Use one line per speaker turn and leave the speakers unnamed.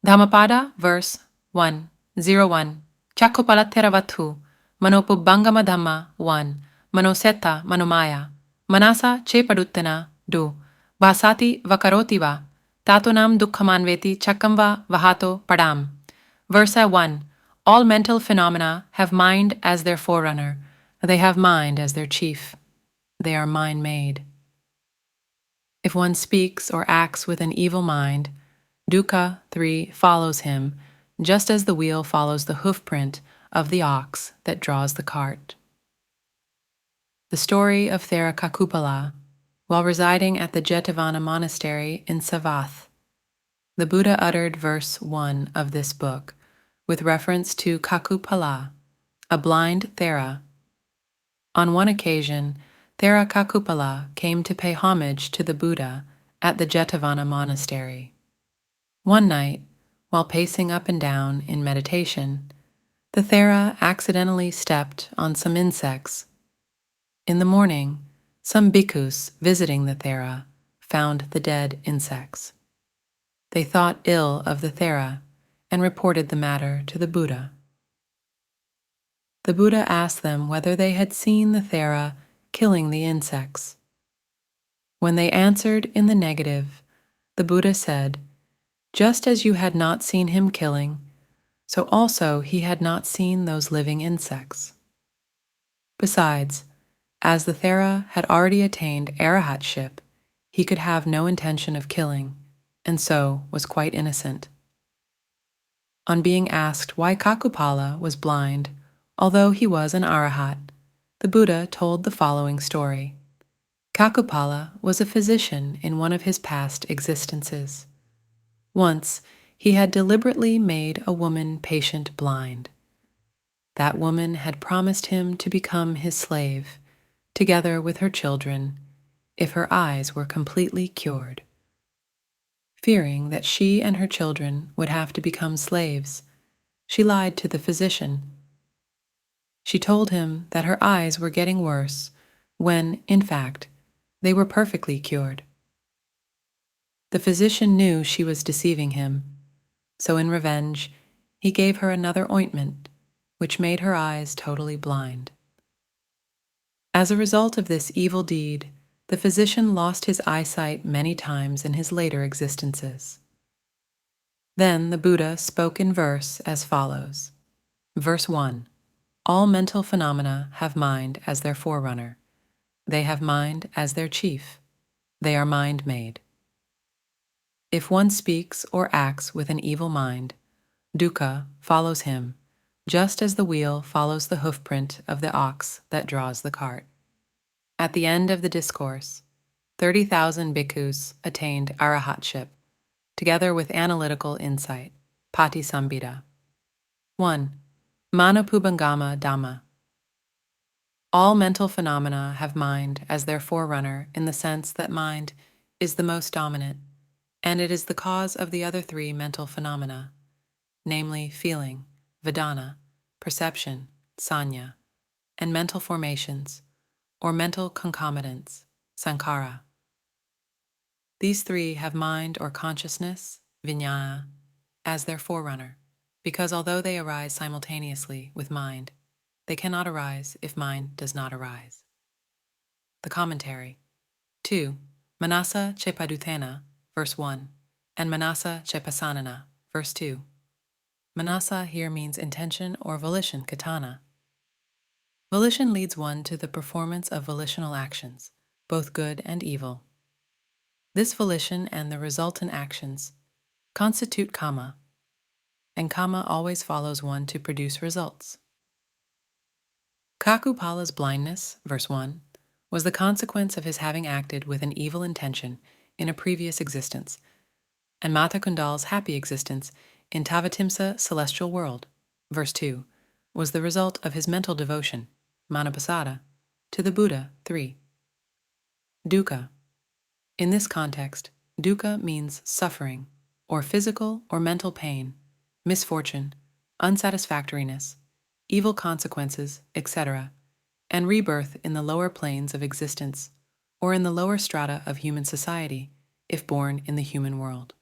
Dhammapada, verse 101. Chakkupalatheravathu, Manopubangama Dhamma 1. Manosetta Manomaya, Manasa Chepaduttana 2. Vasati Vakaroti va, Tatunam Dukkhamanveti Chakkamva Vahato Padam. Verse 1. All mental phenomena have mind as their forerunner. They have mind as their chief. They are mind-made. If one speaks or acts with an evil mind, dukkha 3 follows him, just as the wheel follows the hoofprint of the ox that draws the cart. The story of Thera Kakupala, while residing at the Jetavana monastery in Savath. The Buddha uttered verse 1 of this book, with reference to Kakupala, a blind Thera. On one occasion, Thera Kakupala came to pay homage to the Buddha at the Jetavana monastery. One night, while pacing up and down in meditation, the Thera accidentally stepped on some insects. In the morning, some bhikkhus visiting the Thera found the dead insects. They thought ill of the Thera and reported the matter to the Buddha. The Buddha asked them whether they had seen the Thera killing the insects. When they answered in the negative, the Buddha said, "Just as you had not seen him killing, so also he had not seen those living insects." Besides, as the Thera had already attained arahatship, he could have no intention of killing, and so was quite innocent. On being asked why Kakupala was blind, although he was an arahat, the Buddha told the following story. Kakupala was a physician in one of his past existences. Once, he had deliberately made a woman patient blind. That woman had promised him to become his slave, together with her children, if her eyes were completely cured. Fearing that she and her children would have to become slaves, she lied to the physician. She told him that her eyes were getting worse when, in fact, they were perfectly cured. The physician knew she was deceiving him, so in revenge, he gave her another ointment, which made her eyes totally blind. As a result of this evil deed, the physician lost his eyesight many times in his later existences. Then the Buddha spoke in verse as follows. Verse 1. All mental phenomena have mind as their forerunner. They have mind as their chief. They are mind-made. If one speaks or acts with an evil mind, dukkha follows him, just as the wheel follows the hoofprint of the ox that draws the cart. At the end of the discourse, 30,000 bhikkhus attained arahatship, together with analytical insight, patisambhida. 1. Manopubangama Dhamma. All mental phenomena have mind as their forerunner in the sense that mind is the most dominant, and it is the cause of the other three mental phenomena, namely feeling, vedana, perception, sanya, and mental formations, or mental concomitants, sankhara. These three have mind or consciousness, vijnana, as their forerunner, because although they arise simultaneously with mind, they cannot arise if mind does not arise. The commentary. 2. Manasa chepaduthena, verse 1, and manasa chepasanana, verse 2. Manasa here means intention or volition, katana. Volition leads one to the performance of volitional actions, both good and evil. This volition and the resultant actions constitute kama, and kama always follows one to produce results. Kakupala's blindness, verse 1, was the consequence of his having acted with an evil intention in a previous existence, and Mata Kundal's happy existence in Tavatimsa celestial world, verse 2, was the result of his mental devotion, manaprasada, to the Buddha, 3. Dukkha. In this context, dukkha means suffering, or physical or mental pain, misfortune, unsatisfactoriness, evil consequences, etc., and rebirth in the lower planes of existence, or in the lower strata of human society, if born in the human world.